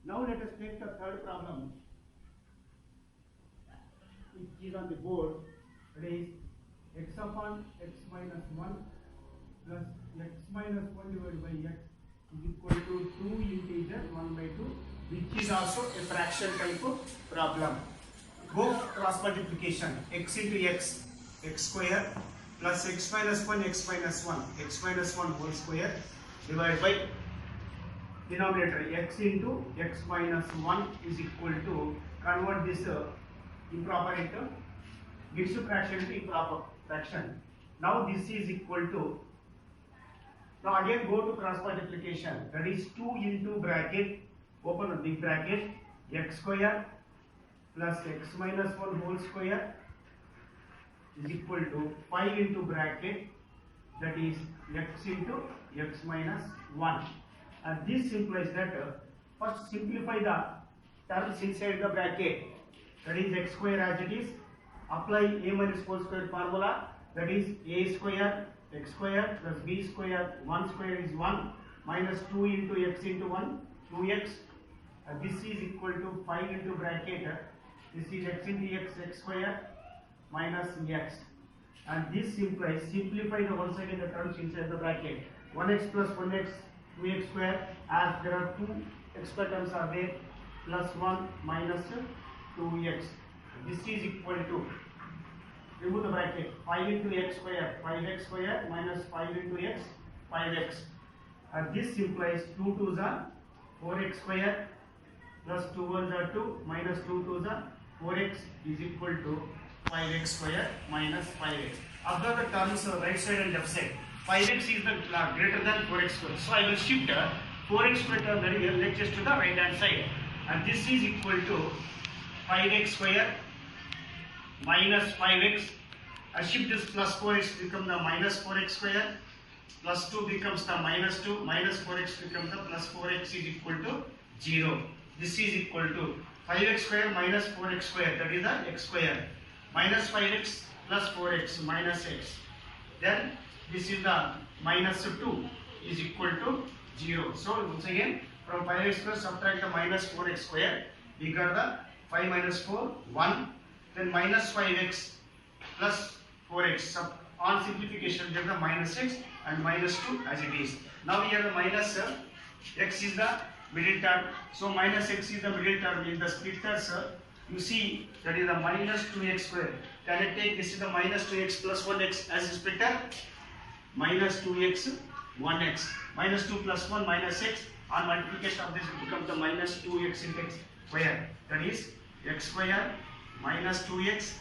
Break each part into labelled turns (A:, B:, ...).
A: Now let us take the third problem, which is on the board. It is x upon x minus 1 plus x minus 1 divided by x is equal to 2 integer 1 by 2, which is also a fraction type of problem. Go cross multiplication, x into x, x square plus x minus 1 x minus 1 x minus 1 whole square divided by denominator x into x minus 1 is equal to, convert this improper into mixed fraction to improper fraction. Now this is equal to, now again go to cross multiplication, that is 2 into bracket, open a big bracket, x square plus x minus 1 whole square is equal to 5 into bracket, that is x into x minus 1. And this implies that first simplify the terms inside the bracket, that is x square as it is, apply a minus whole square formula, that is a square x square plus b square, 1 square is 1 minus 2 into x into 1 2x, this is equal to 5 into bracket, this is x into x square minus x, and this implies, simplify the once again the terms inside the bracket, 1x plus 1x 2x square, as there are 2 x square terms are there, plus 1 minus 2x, this is equal to, remove the bracket, 5 into x square 5x square minus 5 into x 5x, and this implies 2 2s are 4x square plus 2 1s are 2 minus 2 2s are 4x is equal to 5x square minus 5x. Observe the terms right side and left side. 5x is the greater than 4x square. So I will shift 4x square term very well, let's just to the right hand side. And this is equal to 5x square minus 5x. I shift this plus 4x become the minus 4x square. Plus 2 becomes the minus 2. Minus 4x becomes the plus 4x is equal to 0. This is equal to 5x square minus 4x square, that is the x square, minus 5x plus 4x minus x. Then this is the minus 2 is equal to 0. So once again from 5x square subtract the minus 4x square, we got the 5 minus 4 1, then minus 5x plus 4x, on simplification get the minus x and minus 2 as it is. Now here the minus x is the middle term, so minus x is the middle term in the splitters. You see that is the minus 2x square. Can I take this is the minus 2x plus 1x as a splitter? Minus 2x 1x minus 2 plus 1 minus x, on multiplication of this it becomes the minus 2x into x square, that is x square minus 2x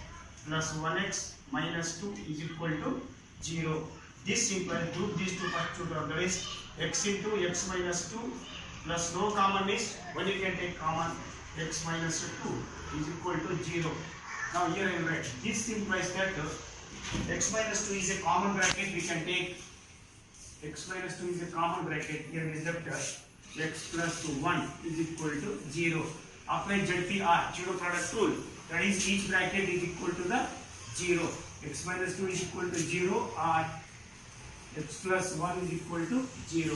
A: plus 1x minus 2 is equal to 0. This implies group these two first two terms, that is x into x minus 2 plus no common is, when you can take common, x minus 2 is equal to 0. Now here I write, this implies that x minus 2 is a common bracket, we can take x minus 2 is a common bracket, here we left x plus 1 is equal to 0. Apply ZPR, zero product rule, that is each bracket is equal to the 0. X minus 2 is equal to 0 or x plus 1 is equal to 0.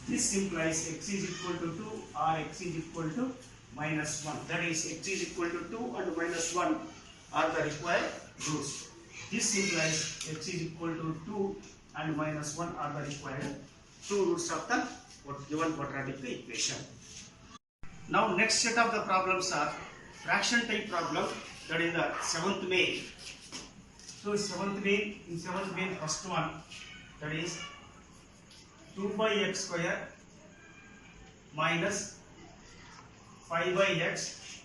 A: This implies x is equal to 2 or x is equal to minus 1. That is x is equal to 2 and minus 1 are the required roots. This implies x is equal to 2 and minus 1 are the required two roots of the given quadratic equation. Now next set of the problems are fraction type problem, that is the 7th main. So 7th main, in 7th main first one, that is 2 by x square minus 5 by x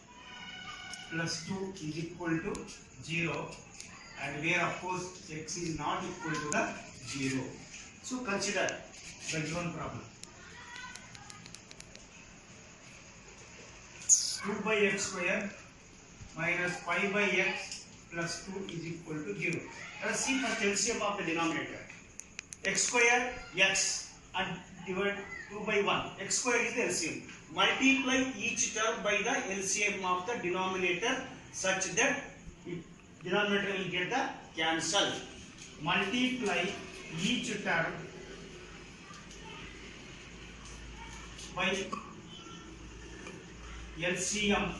A: plus 2 is equal to 0, and where of course x is not equal to the 0. So consider the given problem. 2 by x square minus 5 by x plus 2 is equal to 0. Let us see first LCM of the denominator. X square x and divide 2 by 1. X square is the LCM. Multiply each term by the LCM of the denominator such that denominator will get the cancel. Multiply each term by LCM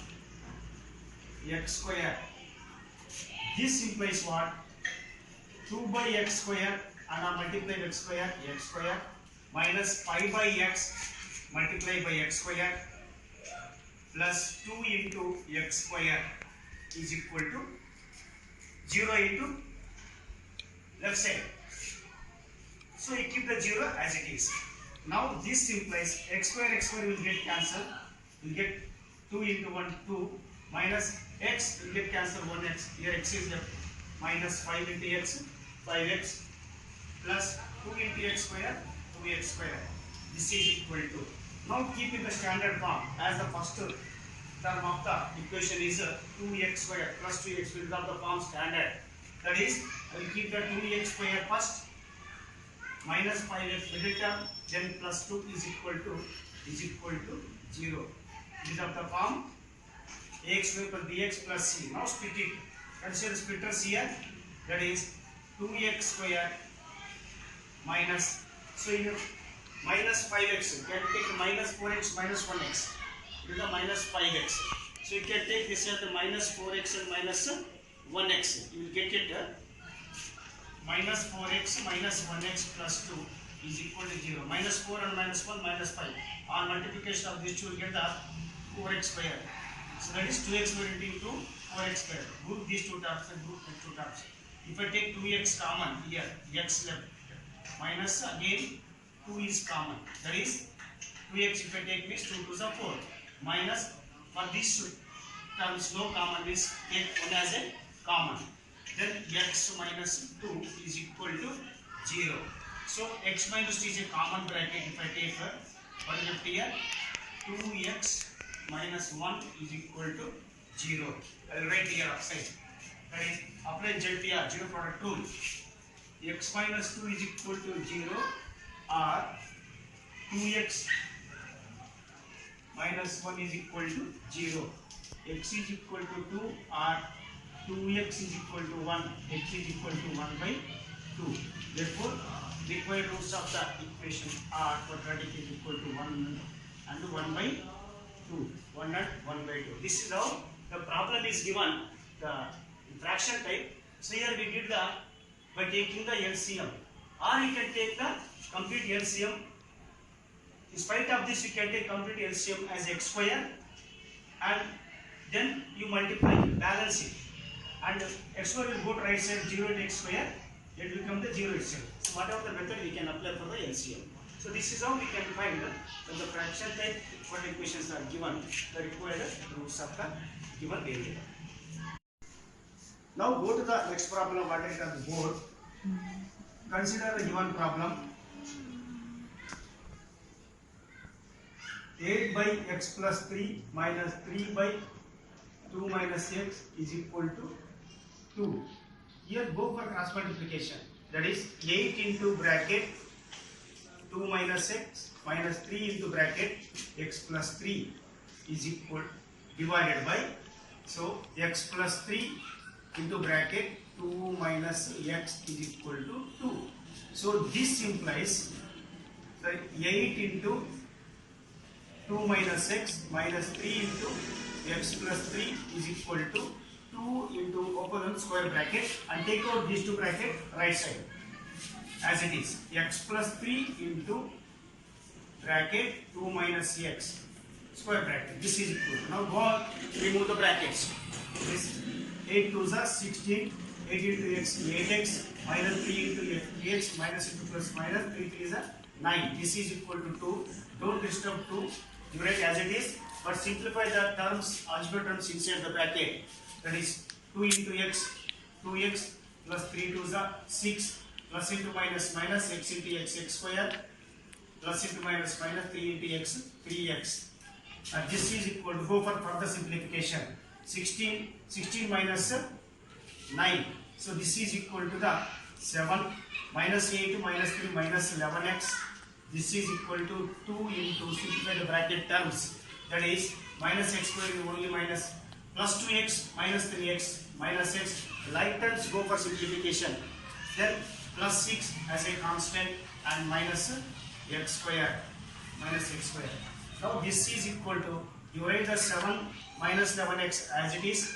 A: x square. This implies what? 2 by x square and multiply x square minus 5 by x multiply by x square plus 2 into x square is equal to 0 into left side. So you keep the 0 as it is. Now this implies x square will get cancelled. You will get 2 into 1 2 minus x will get cancelled 1x. Here x is left minus 5 into x 5x plus 2 into x square 2x square. This is equal to. Now keep in the standard form as the first term of the equation is 2x square plus 2x will become the form standard. That is, I will keep the 2x square first minus 5x middle term, then plus 2 is equal to 0. This is of the form ax square plus bx plus c. Now split it. Consider splitters here. That is 2x square minus, so in minus 5x, you can take minus 4x minus 1x. It is a minus 5x. So you can take this as the minus 4x and minus 1x. You will get it minus 4x minus 1x plus 2 is equal to 0. Minus 4 and minus 1 minus 5. On multiplication of these two, you will get the 4x square. So that is 2x square into 4x square. Group these two terms and group these two terms. If I take 2x common here, x left, minus again 2 is common. That is 2x if I take means 2 to the 4. Minus for this terms no common is take 1 as a common. Then x minus 2 is equal to 0. So x minus 2 is a common bracket. If I take what is left here, 2x minus 1 is equal to 0. I will write here upside. That is, apply ZPR, 0 product rule. X minus 2 is equal to 0 or 2x minus 1 is equal to 0. X is equal to 2 or 2x is equal to 1. X is equal to 1 by 2. Therefore, required roots of the equation are quadratic is equal to 1 and 1 by 2. 1 and 1 by 2. This is how the problem is given, the fraction type. So here we did the by taking the LCM, or you can take the complete LCM. In spite of this, you can take complete LCM as x square, and then you multiply, balance it, and x square will go to right side, 0 into x square, it will become the 0 itself. So whatever the method we can apply for the LCM. So this is how we can find when the fraction type what equations are given, the required roots of the given variable. Now go to the next problem what is on the board. Consider the given problem. 8 by x plus 3 minus 3 by 2 minus x is equal to 2. Here go for cross multiplication. That is 8 into bracket 2 minus x minus 3 into bracket x plus 3 is equal divided by, so x plus 3 into bracket 2 minus x is equal to 2. So this implies that 8 into 2 minus x minus 3 into x plus 3 is equal to 2 into open square bracket and take out these two brackets right side as it is, x plus 3 into bracket 2 minus x square bracket. This is equal to, now go on, remove the brackets. This 8 2s are 16, 8 into x 8x minus 3 into x minus into plus minus 3 3s are 9. This is equal to 2. Don't disturb 2, you write as it is, but simplify the terms, algebra terms inside the bracket. That is 2 into x, 2x plus 3 2s are 6, plus into minus minus x into x square, plus into minus minus 3 into x 3x. And this is equal to, go for further simplification, 16 minus 9. So this is equal to the 7 minus 8 minus 3 minus 11x. This is equal to 2 into, simplify the bracket terms, that is minus x square is only minus, plus 2x minus 3x minus x. Like terms go for simplification. Then plus 6 as a constant and minus x square minus x square. Now this is equal to
B: You write the 7 minus 11x as it is.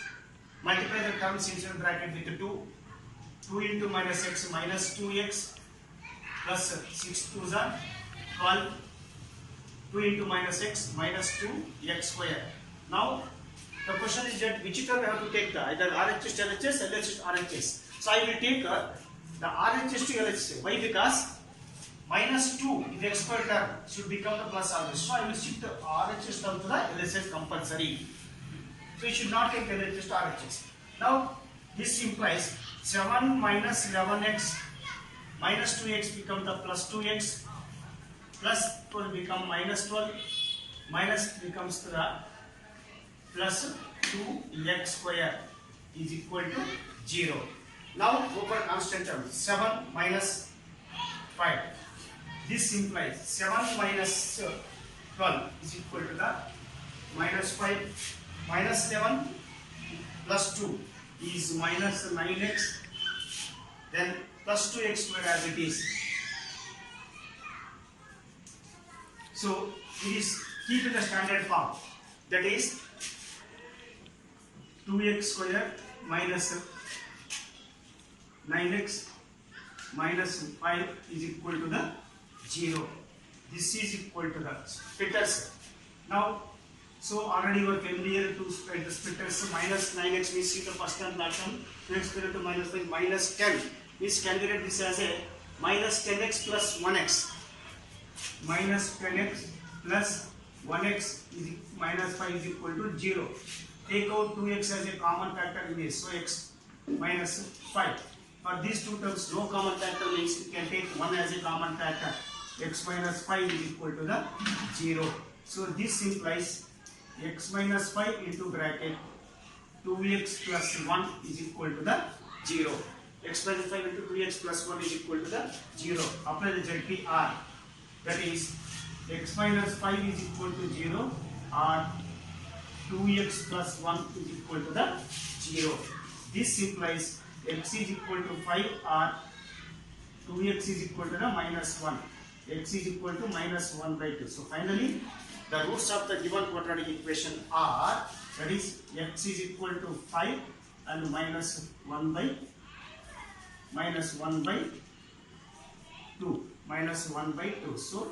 B: Multiply the terms inside the bracket with 2. 2 into minus x minus 2x plus 6 2s are 12. 2 into minus x minus 2x square. Now the question is that which term we have to take, the either RHS to LHS, LHS to RHS. So I will take the RHS to LHS. Why? Because minus 2 in the x square term should become the plus RHS. So I will shift the RHS term to the LHS compulsory. So you should not take LHS to RHS. Now this implies 7 minus 11x minus 2x become the plus 2x plus 12 become minus 12 minus becomes the plus 2x square is equal to 0. Now go for constant term 7 minus 5. This implies 7 minus 12 is equal to the minus 5 minus 7 plus 2 is minus 9x, then plus 2x square as it is. So it is keep in the standard form, that is 2x square minus 9x minus 5 is equal to the 0. This is equal to the splitters. Now, so already you are familiar to spread the splitters. Minus 9x means see the first term, that term. 2x square to minus 5 minus 10 means calculate this as a minus 10x plus 1x. Minus 10x plus 1x is minus 5 is equal to 0. Take out 2x as a common factor in this, so x minus 5. For these two terms, no common factor means you can take 1 as a common factor. X minus 5 is equal to the 0. So this implies x minus 5 into bracket 2x plus 1 is equal to the 0. X minus 5 into 2x plus 1 is equal to the 0. Apply the ZPR. That is x minus 5 is equal to 0 or 2x plus 1 is equal to the 0. This implies x is equal to 5 or 2x is equal to the minus 1. X is equal to minus 1 by 2. So finally, the roots of the given quadratic equation are, that is x is equal to 5 and minus 1 by 2. Minus 1 by 2. So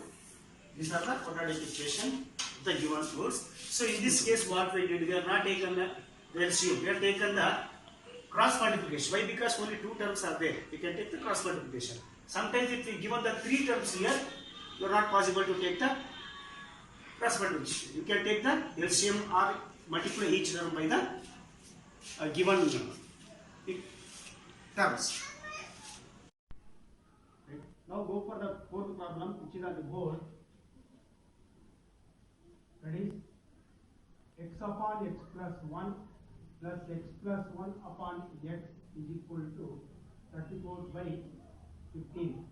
B: these are the quadratic equation, the given roots. So in this case, what we did, we have not taken the LCM, we have taken the cross multiplication. Why? Because only 2 terms are there. We can take the cross multiplication. Sometimes if we given the 3 terms here, you are not possible to take the cross multiplication. You can take the LCM or multiply each term by the given terms.
A: Right. Now go for the fourth problem, which is on the board. That is x upon x plus 1 plus x plus 1 upon x is equal to 34 by 15.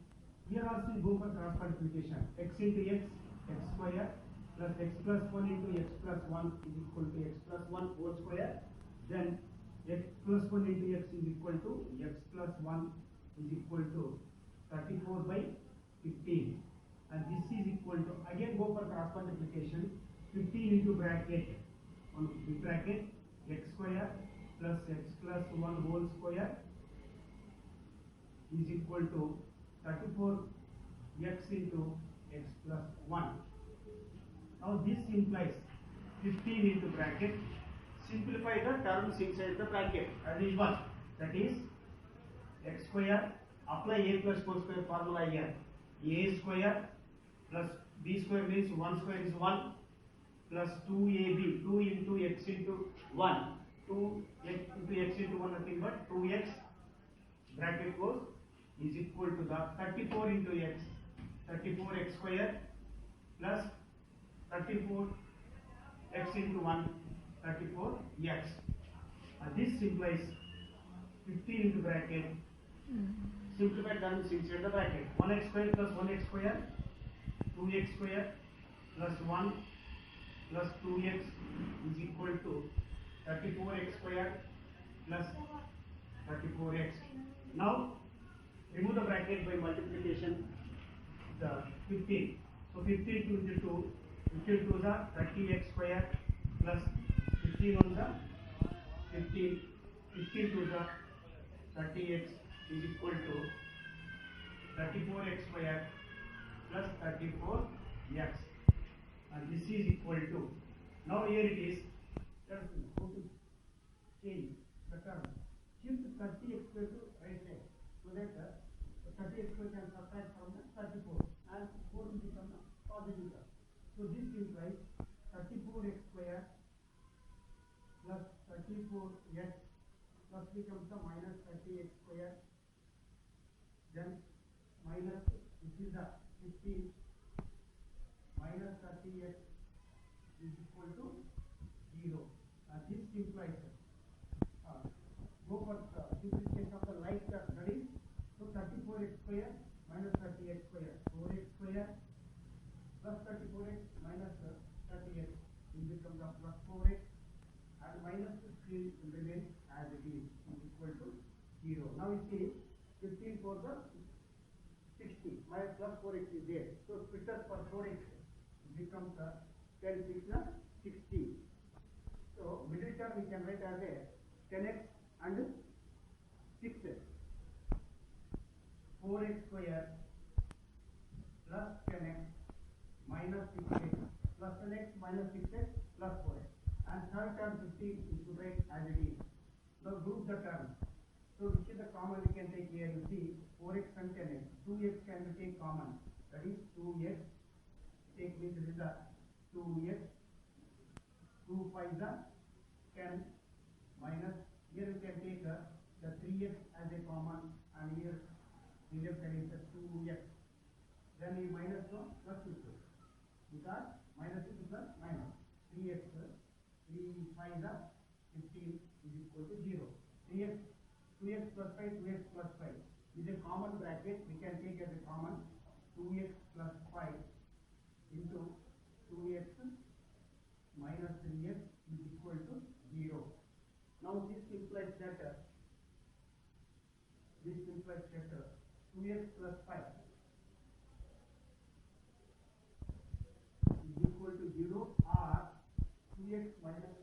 A: Here also you go for cross multiplication. X into x, x square plus x plus 1 into x plus 1 is equal to x plus 1 whole square. Then x plus 1 into x is equal to x plus 1 is equal to 34 by 15. And this is equal to, again go for cross multiplication. 15 into bracket, on big bracket, x square plus x plus 1 whole square is equal to 34 x into x plus 1. Now this implies 15 into bracket. Simplify the terms inside the bracket as usual. That is x square. Apply a plus 4 square formula here. A square plus b square means 1 square is 1 plus 2ab, 2 into x into 1. 2 x into x into 1 nothing but 2x bracket goes is equal to the 34 into x, 34x square plus 34 x into 1, 34x. This implies 15 into bracket. Simplify terms inside the bracket. 1x square plus 1x square, 2x square plus 1 plus 2x is equal to 34x square plus 34x. Now remove the bracket by multiplication the 15. So 15 into 2, 15 to the 30x square 15 on the 15, 15 to the 30x is equal to 34x square plus 34x, and this is equal to, now here it is, let us go to change the term, shift 30x square to right side, so that 30x square can subtract from the 34 and 4 will become a positive term. So this implies 34x square plus 34x plus becomes the minus 30x square, then minus, this is the 15 minus 30x is equal to 0, and this implies go for simplification of the like term, that is, so 34x square minus 30x square, 4x square plus 34x minus 30x will become the plus 4x, and minus 15 will remain as it is equal to 0. Now you see 15 for the 60 minus plus 4x is there, so splitters for 4x becomes 10 6 60. So middle term we can write as a 10x and 6x, 4x square plus 10x minus 6x plus 10x minus 6x plus 4x, and third term 15 is to write as it is. Now group the terms. So which is the common we can take here? You see 4x and 10x. 2x can we take common? That is 2x. Take means this is the 2x. 2 5 is the 10 minus. Here we can take the 3x as a common, and here the left side is the 2x. Then we minus 1 plus 2, because minus 2 plus minus 3x. 3 5 is the 15 is equal to 0. 3x 2x plus 5, 2x plus 5 is a common bracket. We can take as a common 2x plus 5 into 2x minus 3x is equal to 0. Now this implies that 2x plus 5 is equal to 0, or 2x minus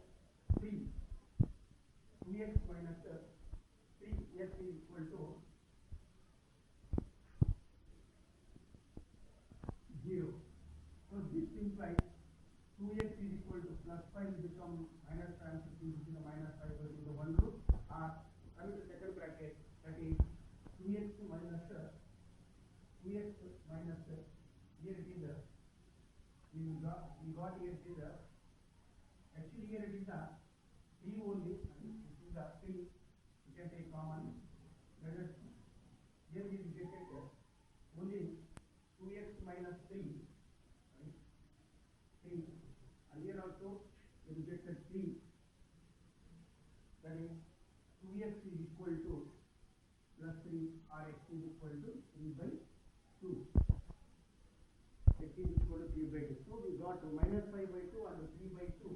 A: 3. 2x minus 3x is equal to 0. So this implies 2x is equal to plus 5 will become minus 5, which is the minus 5 will be the one group, or coming to second bracket, that is 2x minus here it is we got here it is actually here it is the 3 only, and this is the 3 we can take common, whereas here we get only 2x minus 3, right? 3, and here also we rejected 3, that is 2x is equal to plus 3, or x is equal to 3 by 2. X is equal to 3 by 2. So we got minus 5 by 2 and 3 by 2.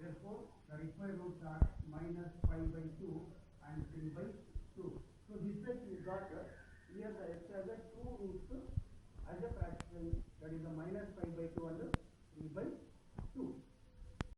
A: Therefore, the required roots are minus 5 by 2 and 3 by 2. So this way we got here the x has 2 roots as a fraction, that is the minus